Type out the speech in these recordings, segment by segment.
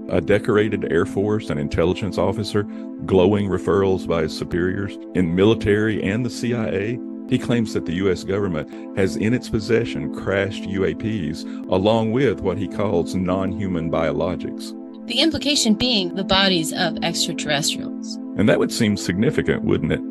a decorated Air Force and intelligence officer, glowing referrals by his superiors in military and the CIA. He claims that the U.S. government has in its possession crashed UAPs, along with what he calls non-human biologics. The implication being the bodies of extraterrestrials. And that would seem significant, wouldn't it?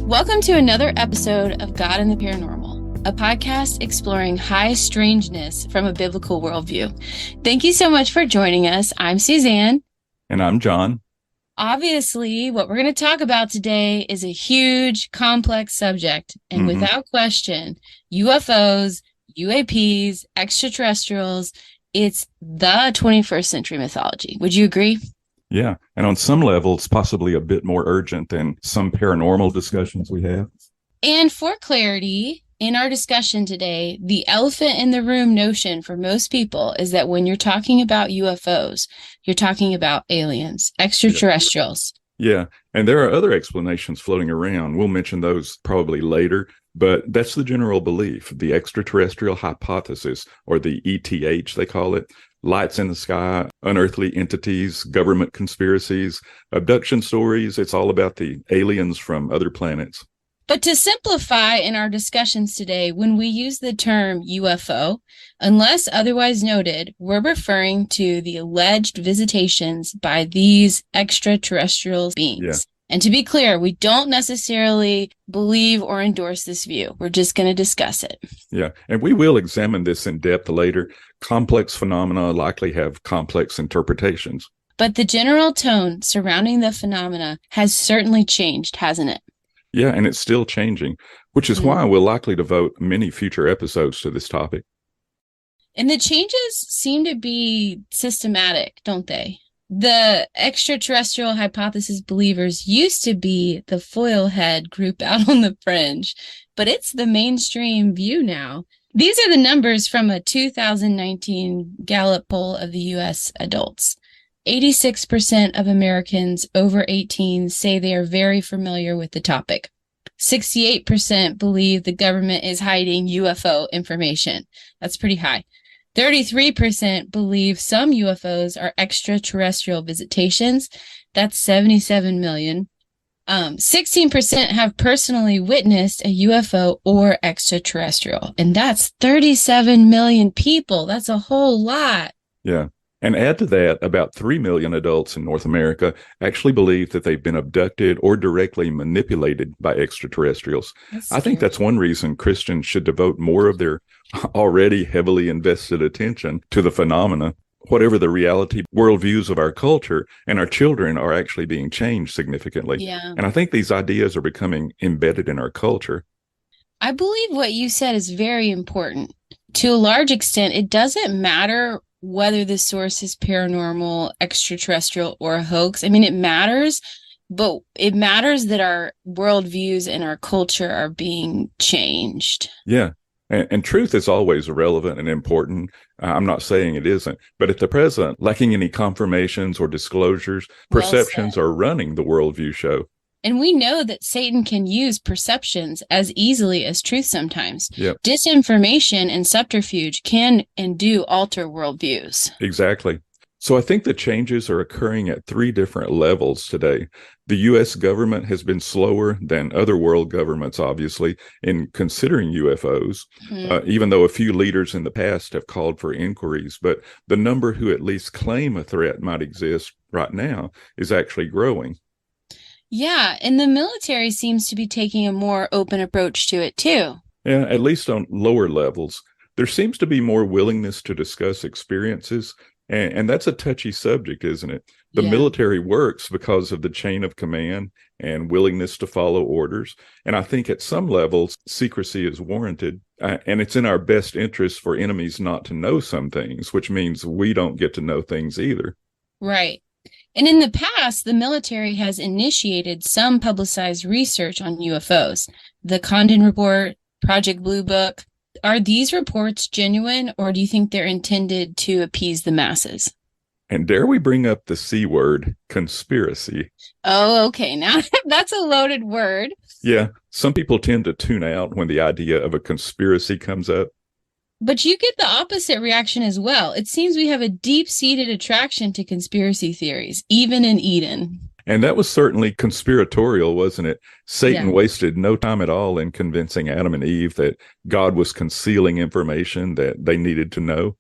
Welcome to another episode of God and the Paranormal, a podcast exploring high strangeness from a biblical worldview. Thank you so much for joining us. I'm Suzanne. And I'm John. Obviously, what we're going to talk about today is a huge, complex subject. And without question, UFOs, UAPs, extraterrestrials, it's the 21st century mythology. Would you agree? Yeah. And on some levels, possibly a bit more urgent than some paranormal discussions we have. And for clarity, in our discussion today, the elephant in the room notion for most people is that when you're talking about UFOs, you're talking about aliens, extraterrestrials. Yeah. And there are other explanations floating around. We'll mention those probably later. But that's the general belief, the extraterrestrial hypothesis, or the ETH, they call it. Lights in the sky, unearthly entities, government conspiracies, abduction stories. It's all about the aliens from other planets. But to simplify in our discussions today, when we use the term UFO, unless otherwise noted, we're referring to the alleged visitations by these extraterrestrial beings. Yeah. And to be clear, we don't necessarily believe or endorse this view. We're just going to discuss it. Yeah, and we will examine this in depth later. Complex phenomena likely have complex interpretations. But the general tone surrounding the phenomena has certainly changed, hasn't it? Yeah, and it's still changing, which is why we'll likely devote many future episodes to this topic. And the changes seem to be systematic, don't they? The extraterrestrial hypothesis believers used to be the foil-head group out on the fringe, but it's the mainstream view now. These are the numbers from a 2019 Gallup poll of the U.S. adults. 86% of Americans over 18 say they are very familiar with the topic. 68% believe the government is hiding UFO information. That's pretty high. 33% believe some UFOs are extraterrestrial visitations. That's 77 million. 16% have personally witnessed a UFO or extraterrestrial. And that's 37 million people. That's a whole lot. Yeah. And add to that, about 3 million adults in North America actually believe that they've been abducted or directly manipulated by extraterrestrials. I think that's one reason Christians should devote more of their already heavily invested attention to the phenomena. Whatever the reality worldviews of our culture, and our children are actually being changed significantly. Yeah. And I think these ideas are becoming embedded in our culture. I believe what you said is very important. To a large extent, it doesn't matter whether the source is paranormal, extraterrestrial, or a hoax. I mean, it matters, but it matters that our worldviews and our culture are being changed. Yeah. And truth is always relevant and important. I'm not saying it isn't, but at the present, lacking any confirmations or disclosures, perceptions are running the worldview show. And we know that Satan can use perceptions as easily as truth sometimes. Yep. Disinformation and subterfuge can and do alter worldviews. Exactly. So I think the changes are occurring at 3 different levels today. The U.S. government has been slower than other world governments, obviously, in considering UFOs, even though a few leaders in the past have called for inquiries. But the number who at least claim a threat might exist right now is actually growing. Yeah, and the military seems to be taking a more open approach to it, too. Yeah, at least on lower levels. There seems to be more willingness to discuss experiences, and that's a touchy subject, isn't it? The military works because of the chain of command and willingness to follow orders. And I think at some levels, secrecy is warranted. And it's in our best interest for enemies not to know some things, which means we don't get to know things either. Right. And in the past, the military has initiated some publicized research on UFOs. The Condon Report, Project Blue Book, Are these reports genuine, or do you think they're intended to appease the masses? And dare we bring up the C word, conspiracy? Oh, okay. Now that's a loaded word. Yeah, some people tend to tune out when the idea of a conspiracy comes up. But you get the opposite reaction as well. It seems we have a deep-seated attraction to conspiracy theories, even in Eden. And that was certainly conspiratorial, wasn't it? Satan wasted no time at all in convincing Adam and Eve that God was concealing information that they needed to know.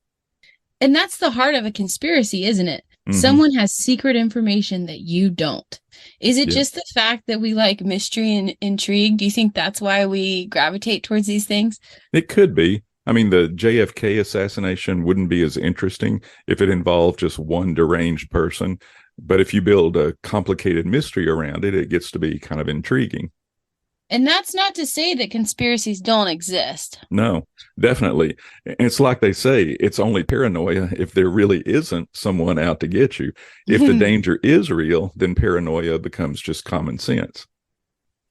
And that's the heart of a conspiracy, isn't it? Mm-hmm. Someone has secret information that you don't. Is it just the fact that we like mystery and intrigue? Do you think that's why we gravitate towards these things? It could be. I mean, the JFK assassination wouldn't be as interesting if it involved just one deranged person. But if you build a complicated mystery around it, it gets to be kind of intriguing. And that's not to say that conspiracies don't exist. No, definitely. And it's like they say, it's only paranoia if there really isn't someone out to get you. If the danger is real, then paranoia becomes just common sense.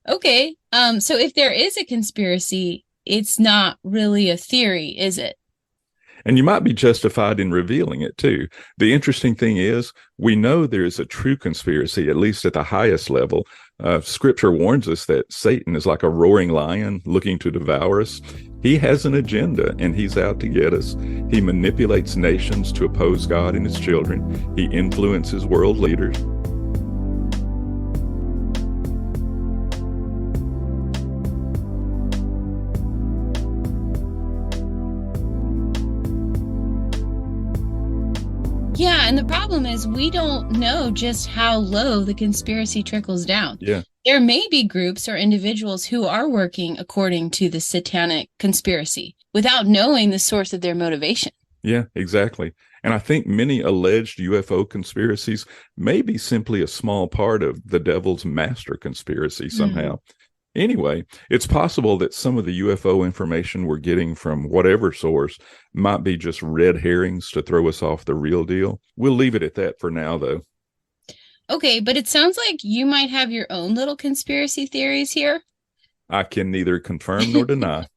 Okay. So if there is a conspiracy, it's not really a theory, is it? And you might be justified in revealing it too. The interesting thing is, we know there is a true conspiracy, at least at the highest level. Scripture warns us that Satan is like a roaring lion looking to devour us. He has an agenda, and he's out to get us. He manipulates nations to oppose God and his children. He influences world leaders. Yeah, and the problem is we don't know just how low the conspiracy trickles down. Yeah. There may be groups or individuals who are working according to the satanic conspiracy without knowing the source of their motivation. Yeah, exactly. And I think many alleged UFO conspiracies may be simply a small part of the devil's master conspiracy somehow. Anyway, it's possible that some of the UFO information we're getting from whatever source might be just red herrings to throw us off the real deal. We'll leave it at that for now, though. Okay, but it sounds like you might have your own little conspiracy theories here. I can neither confirm nor deny.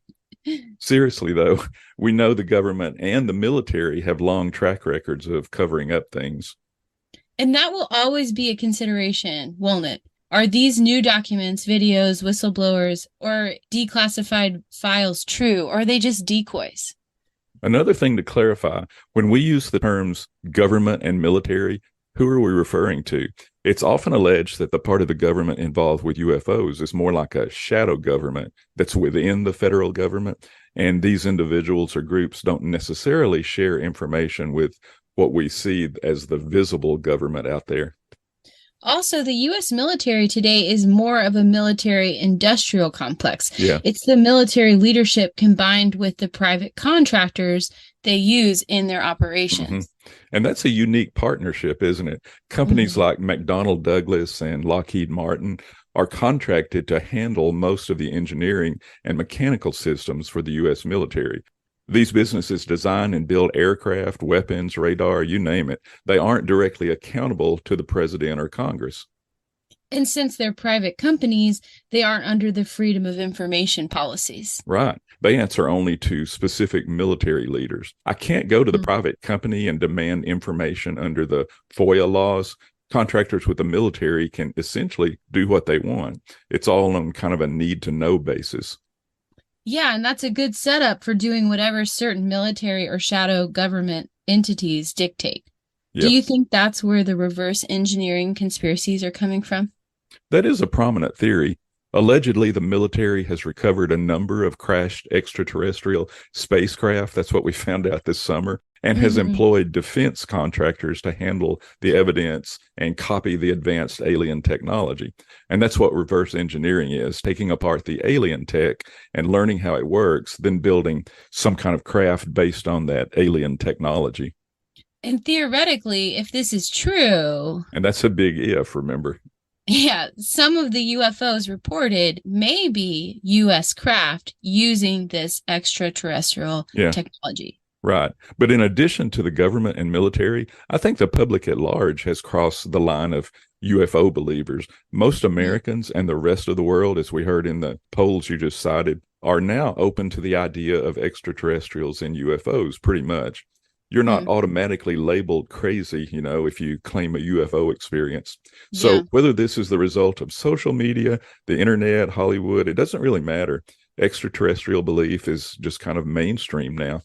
Seriously, though, we know the government and the military have long track records of covering up things. And that will always be a consideration, won't it? Are these new documents, videos, whistleblowers, or declassified files true, or are they just decoys? Another thing to clarify, when we use the terms government and military, who are we referring to? It's often alleged that the part of the government involved with UFOs is more like a shadow government that's within the federal government, and these individuals or groups don't necessarily share information with what we see as the visible government out there. Also, the U.S. military today is more of a military-industrial complex. Yeah. It's the military leadership combined with the private contractors they use in their operations. Mm-hmm. And that's a unique partnership, isn't it? Companies like McDonnell Douglas and Lockheed Martin are contracted to handle most of the engineering and mechanical systems for the U.S. military. These businesses design and build aircraft, weapons, radar, you name it. They aren't directly accountable to the president or Congress. And since they're private companies, they aren't under the Freedom of Information policies. Right. They answer only to specific military leaders. I can't go to the private company and demand information under the FOIA laws. Contractors with the military can essentially do what they want. It's all on kind of a need-to-know basis. Yeah, and that's a good setup for doing whatever certain military or shadow government entities dictate. Yep. Do you think that's where the reverse engineering conspiracies are coming from? That is a prominent theory. Allegedly, the military has recovered a number of crashed extraterrestrial spacecraft. That's what we found out this summer, and has employed defense contractors to handle the evidence and copy the advanced alien technology. And that's what reverse engineering is, taking apart the alien tech and learning how it works, then building some kind of craft based on that alien technology. And theoretically, if this is true... And that's a big if, remember? Yeah, some of the UFOs reported may be U.S. craft using this extraterrestrial technology. Right. But in addition to the government and military, I think the public at large has crossed the line of UFO believers. Most Americans and the rest of the world, as we heard in the polls you just cited, are now open to the idea of extraterrestrials and UFOs, pretty much. You're not automatically labeled crazy, if you claim a UFO experience. So whether this is the result of social media, the internet, Hollywood, it doesn't really matter. Extraterrestrial belief is just kind of mainstream now.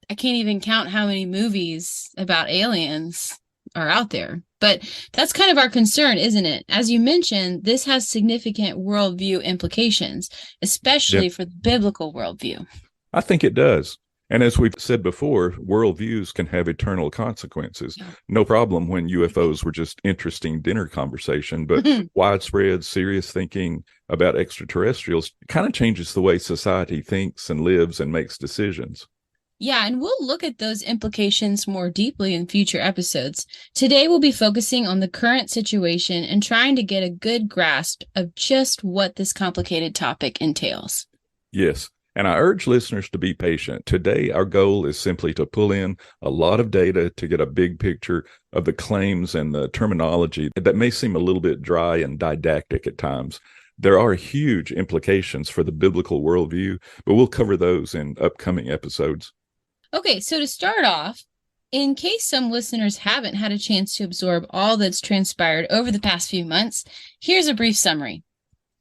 I can't even count how many movies about aliens are out there. But that's kind of our concern, isn't it? As you mentioned, this has significant worldview implications, especially for the biblical worldview. I think it does. And as we've said before, worldviews can have eternal consequences. No problem when UFOs were just interesting dinner conversation, but widespread, serious thinking about extraterrestrials kind of changes the way society thinks and lives and makes decisions. Yeah, and we'll look at those implications more deeply in future episodes. Today, we'll be focusing on the current situation and trying to get a good grasp of just what this complicated topic entails. Yes. And I urge listeners to be patient. Today, our goal is simply to pull in a lot of data to get a big picture of the claims and the terminology that may seem a little bit dry and didactic at times. There are huge implications for the biblical worldview, but we'll cover those in upcoming episodes. Okay, so to start off, in case some listeners haven't had a chance to absorb all that's transpired over the past few months, here's a brief summary.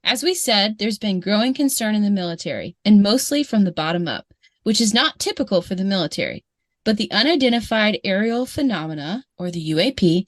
As we said, there's been growing concern in the military, and mostly from the bottom up, which is not typical for the military. But the unidentified aerial phenomena, or the UAP,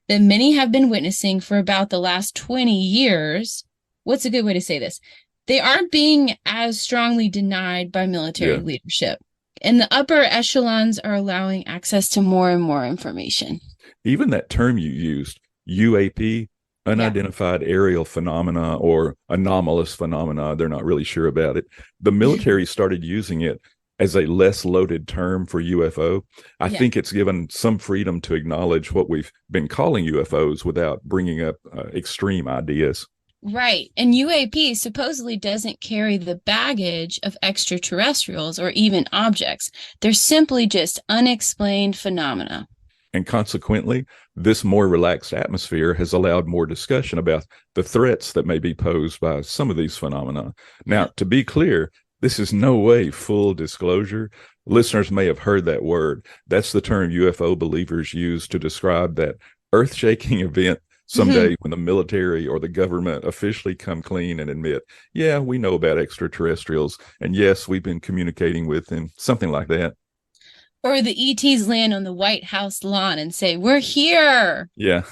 that many have been witnessing for about the last 20 years, what's a good way to say this? They aren't being as strongly denied by military leadership. And the upper echelons are allowing access to more and more information. Even that term you used, UAP, unidentified aerial phenomena or anomalous phenomena, they're not really sure about it. The military started using it as a less loaded term for UFO. I think it's given some freedom to acknowledge what we've been calling UFOs without bringing up extreme ideas. Right. And UAP supposedly doesn't carry the baggage of extraterrestrials or even objects. They're simply just unexplained phenomena. And consequently, this more relaxed atmosphere has allowed more discussion about the threats that may be posed by some of these phenomena. Now, to be clear, this is no way full disclosure. Listeners may have heard that word. That's the term UFO believers use to describe that earth-shaking event someday when the military or the government officially come clean and admit, yeah, we know about extraterrestrials, and yes, we've been communicating with them, something like that. Or the ETs land on the White House lawn and say, we're here. Yeah.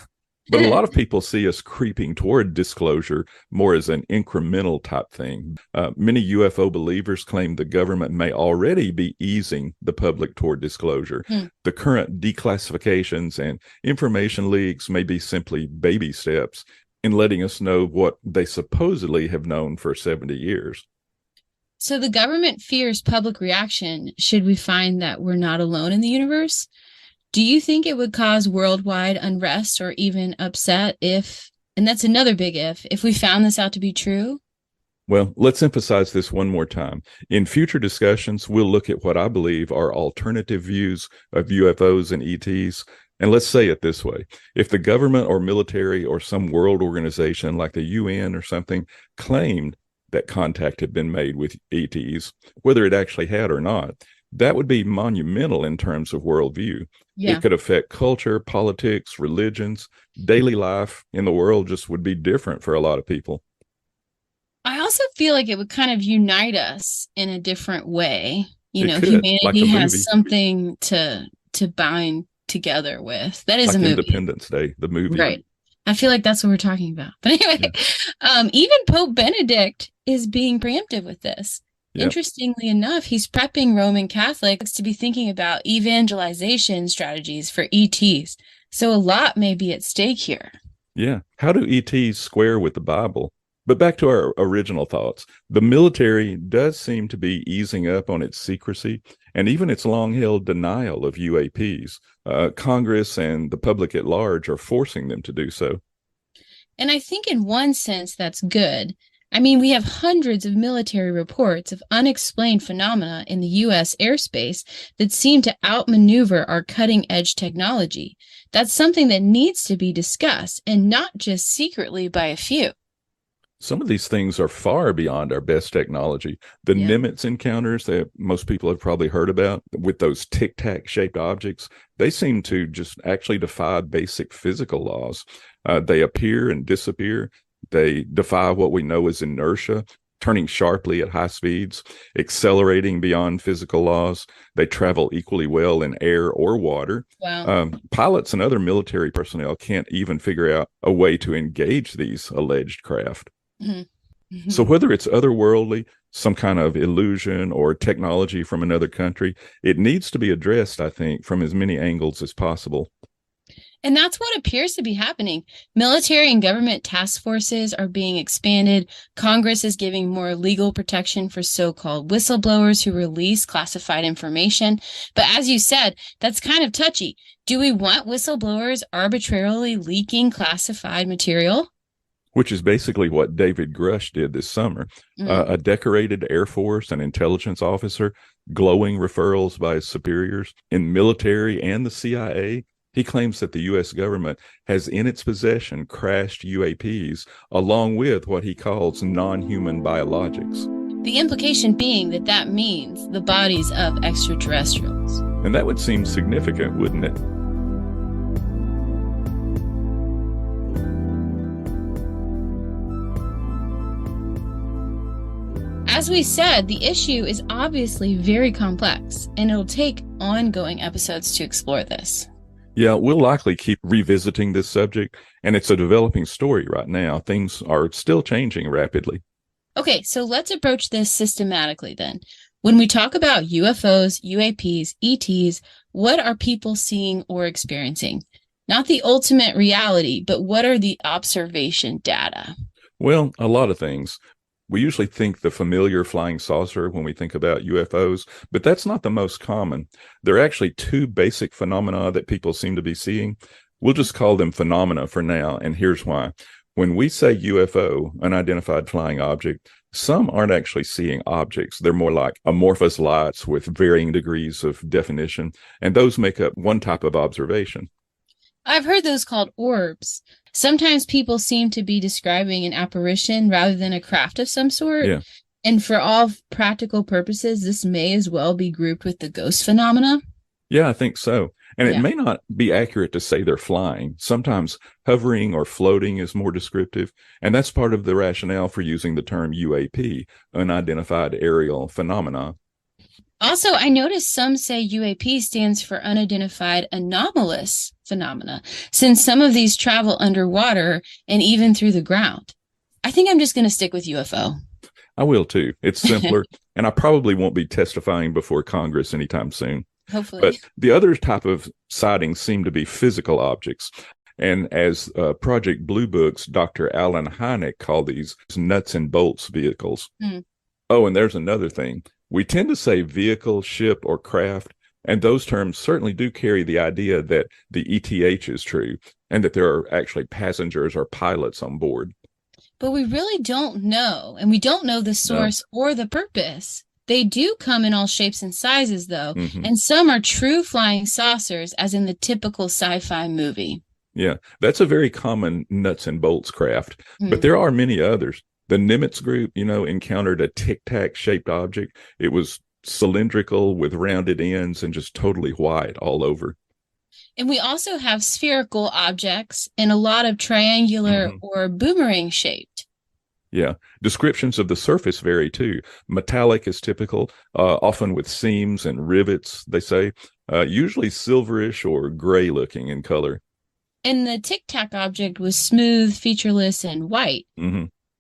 But a lot of people see us creeping toward disclosure more as an incremental type thing. Many UFO believers claim the government may already be easing the public toward disclosure. The current declassifications and information leaks may be simply baby steps in letting us know what they supposedly have known for 70 years. So the government fears public reaction should we find that we're not alone in the universe. Do you think it would cause worldwide unrest or even upset if, and that's another big if we found this out to be true? Well, let's emphasize this one more time. In future discussions, we'll look at what I believe are alternative views of UFOs and ETs. And let's say it this way. If the government or military or some world organization like the UN or something claimed that contact had been made with ETs, whether it actually had or not, that would be monumental in terms of worldview. Yeah. It could affect culture, politics, religions, daily life in the world just would be different for a lot of people. I also feel like it would kind of unite us in a different way. Humanity like has something to bind together with. That is like a movie. Independence Day, the movie. Right. I feel like that's what we're talking about. But anyway, even Pope Benedict is being preemptive with this. Yep. Interestingly enough, he's prepping Roman Catholics to be thinking about evangelization strategies for ETs. So a lot may be at stake here. Yeah. How do ETs square with the Bible? But back to our original thoughts. The military does seem to be easing up on its secrecy and even its long-held denial of UAPs. Congress and the public at large are forcing them to do so. And I think in one sense that's good. I mean, we have hundreds of military reports of unexplained phenomena in the U.S. airspace that seem to outmaneuver our cutting-edge technology. That's something that needs to be discussed, and not just secretly by a few. Some of these things are far beyond our best technology. The Yeah. Nimitz encounters that most people have probably heard about with those tic-tac shaped objects, they seem to just actually defy basic physical laws. They appear and disappear. They defy what we know as inertia, turning sharply at high speeds, accelerating beyond physical laws. They travel equally well in air or water. Wow. Pilots and other military personnel can't even figure out a way to engage these alleged craft. Mm-hmm. So whether it's otherworldly, some kind of illusion, or technology from another country, it needs to be addressed, I think, from as many angles as possible. And that's what appears to be happening. Military and government task forces are being expanded. Congress is giving more legal protection for so-called whistleblowers who release classified information. But as you said, that's kind of touchy. Do we want whistleblowers arbitrarily leaking classified material? Which is basically what David Grusch did this summer. A decorated Air Force and intelligence officer, glowing referrals by his superiors in military and the CIA. He claims that the U.S. government has in its possession crashed UAPs, along with what he calls non-human biologics. The implication being that that means the bodies of extraterrestrials. And that would seem significant, wouldn't it? As we said, the issue is obviously very complex, and it'll take ongoing episodes to explore this. Yeah, we'll likely keep revisiting this subject, and it's a developing story right now. Things are still changing rapidly. Okay, so let's approach this systematically then. When we talk about UFOs, UAPs, ETs, what are people seeing or experiencing? Not the ultimate reality, but what are the observation data? Well, a lot of things. We usually think the familiar flying saucer when we think about UFOs, but that's not the most common. There are actually two basic phenomena that people seem to be seeing. We'll just call them phenomena for now, and here's why. When we say UFO, unidentified flying object, some aren't actually seeing objects. They're more like amorphous lights with varying degrees of definition, and those make up one type of observation. I've heard those called orbs. Sometimes people seem to be describing an apparition rather than a craft of some sort. Yeah. And for all practical purposes, this may as well be grouped with the ghost phenomena. Yeah, I think so. And it Yeah. may not be accurate to say they're flying. Sometimes hovering or floating is more descriptive. And that's part of the rationale for using the term UAP, unidentified aerial phenomena. Also, I noticed some say UAP stands for unidentified anomalous phenomena, since some of these travel underwater and even through the ground. I think I'm just going to stick with UFO. I will too. It's simpler, and I probably won't be testifying before Congress anytime soon. Hopefully. But the other type of sightings seem to be physical objects. And as Project Blue Book's Dr. Alan Hynek called these nuts and bolts vehicles. Oh, and there's another thing. We tend to say vehicle, ship, or craft, and those terms certainly do carry the idea that the ETH is true and that there are actually passengers or pilots on board. But we really don't know, and we don't know the source or the purpose. They do come in all shapes and sizes, though, and some are true flying saucers, as in the typical sci-fi movie. Yeah, that's a very common nuts and bolts craft, but there are many others. The Nimitz group, encountered a tic-tac shaped object. It was cylindrical with rounded ends and just totally white all over. And we also have spherical objects and a lot of triangular or boomerang shaped. Yeah. Descriptions of the surface vary too. Metallic is typical, often with seams and rivets, they say, usually silverish or gray looking in color. And the tic-tac object was smooth, featureless, and white.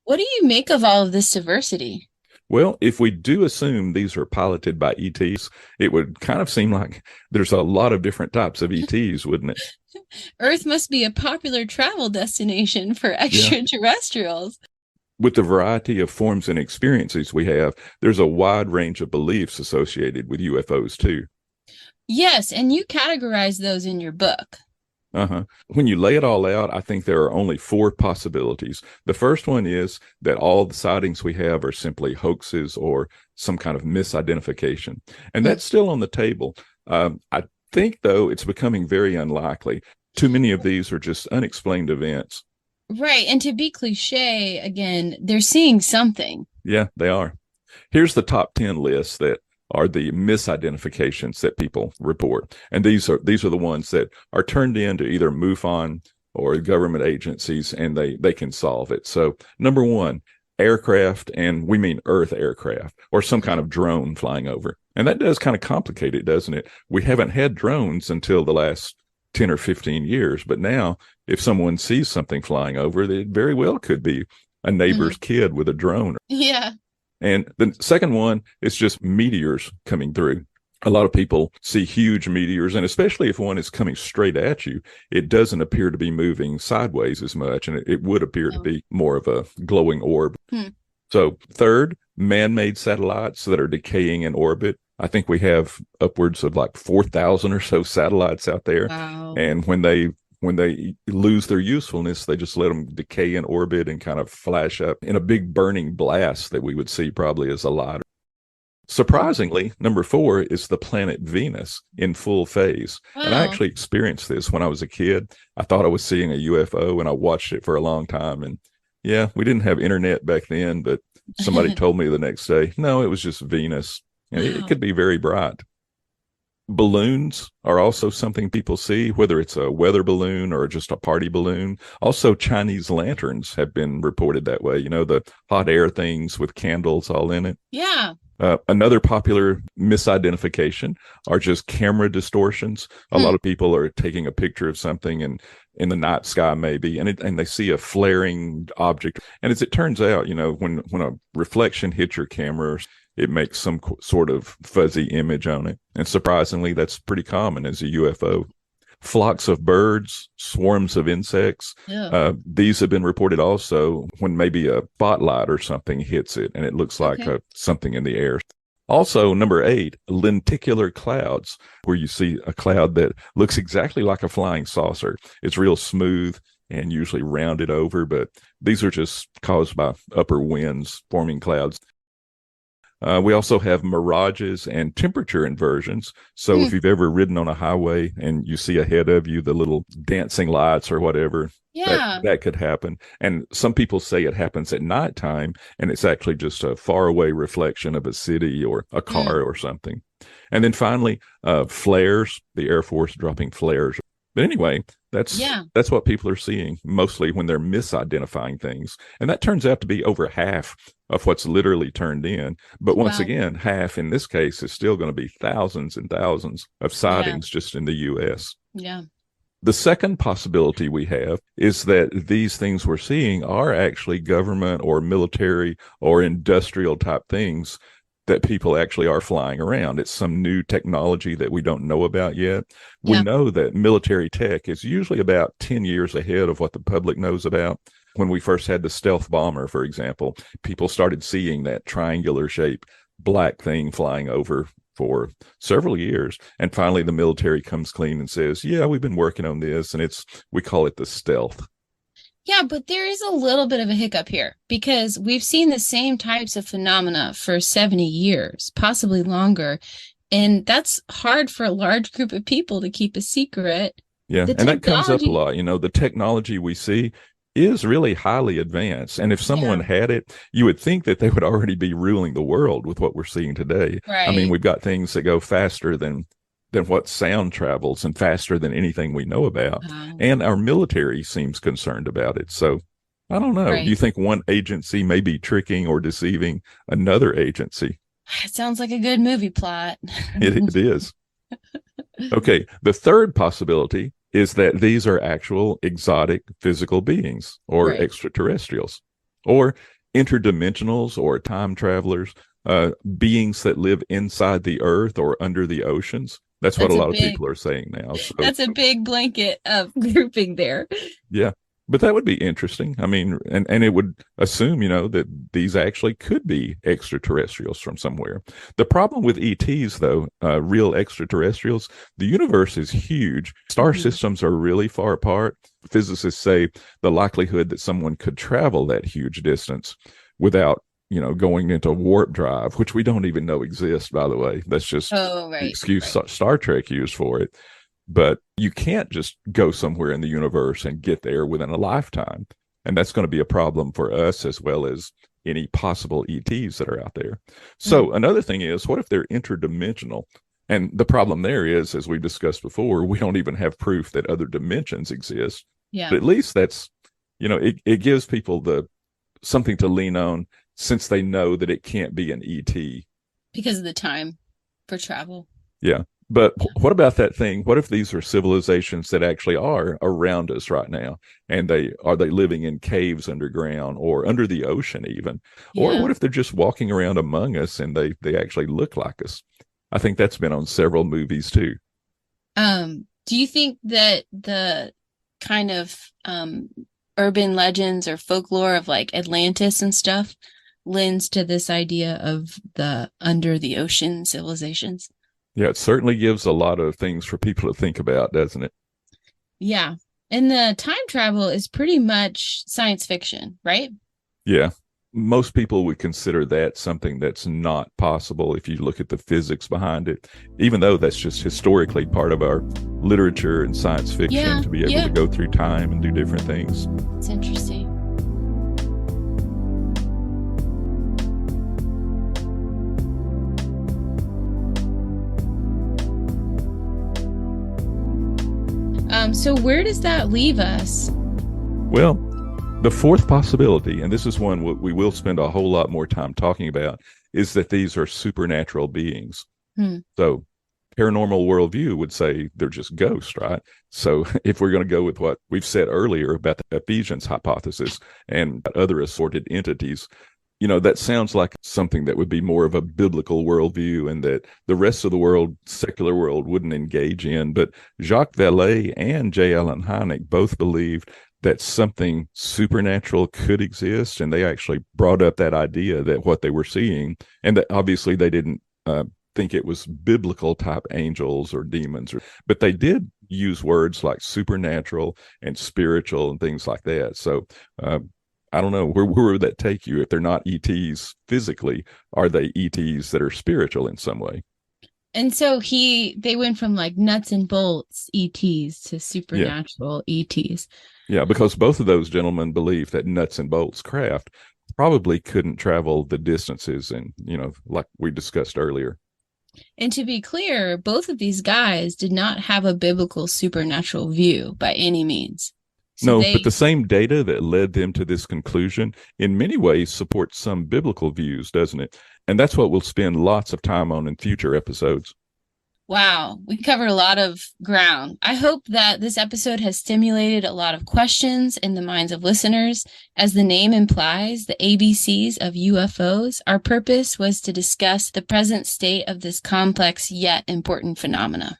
What do you make of all of this diversity? Well, if we do assume these are piloted by ETs, it would kind of seem like there's a lot of different types of ETs, wouldn't it? Earth must be a popular travel destination for extraterrestrials. With the variety of forms and experiences we have, there's a wide range of beliefs associated with UFOs too. Yes, and you categorize those in your book. When you lay it all out, I think there are only 4 possibilities. The first one is that all the sightings we have are simply hoaxes or some kind of misidentification. And that's still on the table. I think, though, it's becoming very unlikely. Too many of these are just unexplained events. Right. And to be cliche, again, they're seeing something. Yeah, they are. Here's the top 10 lists that are the misidentifications that people report. And these are the ones that are turned in to either MUFON or government agencies, and they can solve it. So number one, aircraft, and we mean Earth aircraft or some kind of drone flying over. And that does kind of complicate it, doesn't it? We haven't had drones until the last 10 or 15 years. But now if someone sees something flying over, it very well could be a neighbor's kid with a drone. Yeah. And the second one is just meteors coming through. A lot of people see huge meteors, and especially if one is coming straight at you, it doesn't appear to be moving sideways as much, and it would appear to be more of a glowing orb. So third, man-made satellites that are decaying in orbit. I think we have upwards of like 4,000 or so satellites out there. Wow. And when they lose their usefulness, they just let them decay in orbit and kind of flash up in a big burning blast that we would see probably as a light. Surprisingly, number 4 is the planet Venus in full phase. Wow. And I actually experienced this when I was a kid. I thought I was seeing a UFO, and I watched it for a long time. And yeah, we didn't have internet back then, but somebody told me the next day, no, it was just Venus. And it could be very bright. Balloons are also something people see, whether it's a weather balloon or just a party balloon. Also, Chinese lanterns have been reported that way. You know, the hot air things with candles all in it. Yeah. Another popular misidentification are just camera distortions. A lot of people are taking a picture of something and in the night sky maybe, and they see a flaring object. And as it turns out, you know, when a reflection hits your camera, it makes some sort of fuzzy image on it. And surprisingly, that's pretty common as a UFO. Flocks of birds, swarms of insects. Yeah. These have been reported also when maybe a spotlight or something hits it and it looks like something in the air. Also, number 8, lenticular clouds, where you see a cloud that looks exactly like a flying saucer. It's real smooth and usually rounded over, but these are just caused by upper winds forming clouds. We also have mirages and temperature inversions. So if you've ever ridden on a highway and you see ahead of you the little dancing lights or whatever, that could happen. And some people say it happens at nighttime, and it's actually just a faraway reflection of a city or a car or something. And then finally, flares, the Air Force dropping flares. But anyway, that's what people are seeing mostly when they're misidentifying things. And that turns out to be over half of what's literally turned in. But once again, half in this case is still going to be thousands and thousands of sightings just in the U.S. Yeah. The second possibility we have is that these things we're seeing are actually government or military or industrial type things that people actually are flying around. It's some new technology that we don't know about yet. We know that military tech is usually about 10 years ahead of what the public knows about. When we first had the stealth bomber, for example, people started seeing that triangular shape, black thing flying over for several years. And finally, the military comes clean and says, yeah, we've been working on this. And we call it the stealth. Yeah, but there is a little bit of a hiccup here because we've seen the same types of phenomena for 70 years, possibly longer. And that's hard for a large group of people to keep a secret. Yeah, and that comes up a lot. You know, the technology we see is really highly advanced. And if someone had it, you would think that they would already be ruling the world with what we're seeing today. Right. I mean, we've got things that go faster than what sound travels and faster than anything we know about. And our military seems concerned about it. So I don't know. Do you think one agency may be tricking or deceiving another agency? It sounds like a good movie plot. It is. Okay. The third possibility is that these are actual exotic physical beings or extraterrestrials or interdimensionals or time travelers, beings that live inside the earth or under the oceans. That's what a lot of people are saying now. So, that's a big blanket of grouping there. Yeah. But that would be interesting. I mean, and it would assume, you know, that these actually could be extraterrestrials from somewhere. The problem with ETs, though, real extraterrestrials, the universe is huge. Star systems are really far apart. Physicists say the likelihood that someone could travel that huge distance without, you know, going into warp drive, which we don't even know exists, by the way. That's just the excuse Star Trek used for it. But you can't just go somewhere in the universe and get there within a lifetime. And that's going to be a problem for us as well as any possible ETs that are out there. So another thing is, what if they're interdimensional? And the problem there is, as we've discussed before, we don't even have proof that other dimensions exist. Yeah. But at least that's, it gives people something to lean on, since they know that it can't be an ET. Because of the time for travel. Yeah. But what about that thing? What if these are civilizations that actually are around us right now? And are they living in caves underground or under the ocean even? Yeah. Or what if they're just walking around among us and they actually look like us? I think that's been on several movies too. Do you think that the kind of urban legends or folklore of like Atlantis and stuff lends to this idea of the under the ocean civilizations? Yeah, it certainly gives a lot of things for people to think about, doesn't it? Yeah. And the time travel is pretty much science fiction, right? Yeah. Most people would consider that something that's not possible if you look at the physics behind it, even though that's just historically part of our literature and science fiction, to be able to go through time and do different things. It's interesting. So where does that leave us? Well, the fourth possibility, and this is one we will spend a whole lot more time talking about, is that these are supernatural beings. So paranormal worldview would say they're just ghosts, right? So if we're going to go with what we've said earlier about the Ephesians hypothesis and other assorted entities, that sounds like something that would be more of a biblical worldview and that the rest of the world, secular world, wouldn't engage in. But Jacques Vallée and J. Allen Hynek both believed that something supernatural could exist, and they actually brought up that idea that what they were seeing, and that obviously they didn't think it was biblical type angels or demons, but they did use words like supernatural and spiritual and things like that. So I don't know, where would that take you? If they're not ETs physically, are they ETs that are spiritual in some way? And so they went from like nuts and bolts ETs to supernatural ETs. Yeah, because both of those gentlemen believe that nuts and bolts craft probably couldn't travel the distances and, like we discussed earlier. And to be clear, both of these guys did not have a biblical supernatural view by any means. So but the same data that led them to this conclusion in many ways supports some biblical views, doesn't it? And that's what we'll spend lots of time on in future episodes. Wow, we covered a lot of ground. I hope that this episode has stimulated a lot of questions in the minds of listeners. As the name implies, the ABCs of UFOs, our purpose was to discuss the present state of this complex yet important phenomena.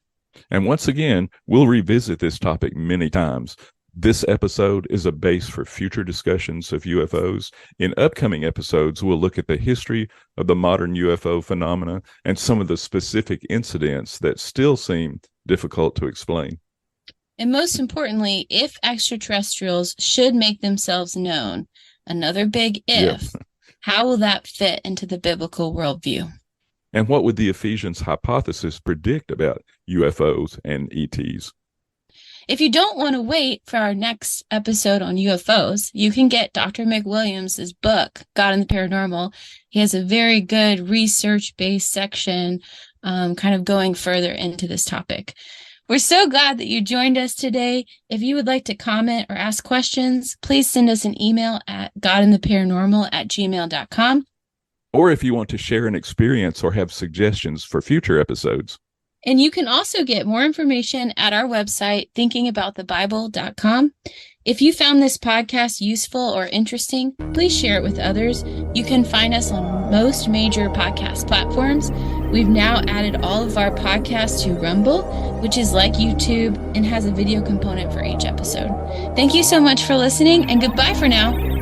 And once again, we'll revisit this topic many times. This episode is a base for future discussions of UFOs. In upcoming episodes, we'll look at the history of the modern UFO phenomena and some of the specific incidents that still seem difficult to explain. And most importantly, if extraterrestrials should make themselves known, another big if, how will that fit into the biblical worldview? And what would the Ephesians hypothesis predict about UFOs and ETs? If you don't want to wait for our next episode on UFOs, you can get Dr. McWilliams' book, God and the Paranormal. He has a very good research-based section kind of going further into this topic. We're so glad that you joined us today. If you would like to comment or ask questions, please send us an email at godandtheparanormal@gmail.com. Or if you want to share an experience or have suggestions for future episodes. And you can also get more information at our website, thinkingaboutthebible.com. If you found this podcast useful or interesting, please share it with others. You can find us on most major podcast platforms. We've now added all of our podcasts to Rumble, which is like YouTube and has a video component for each episode. Thank you so much for listening, and goodbye for now.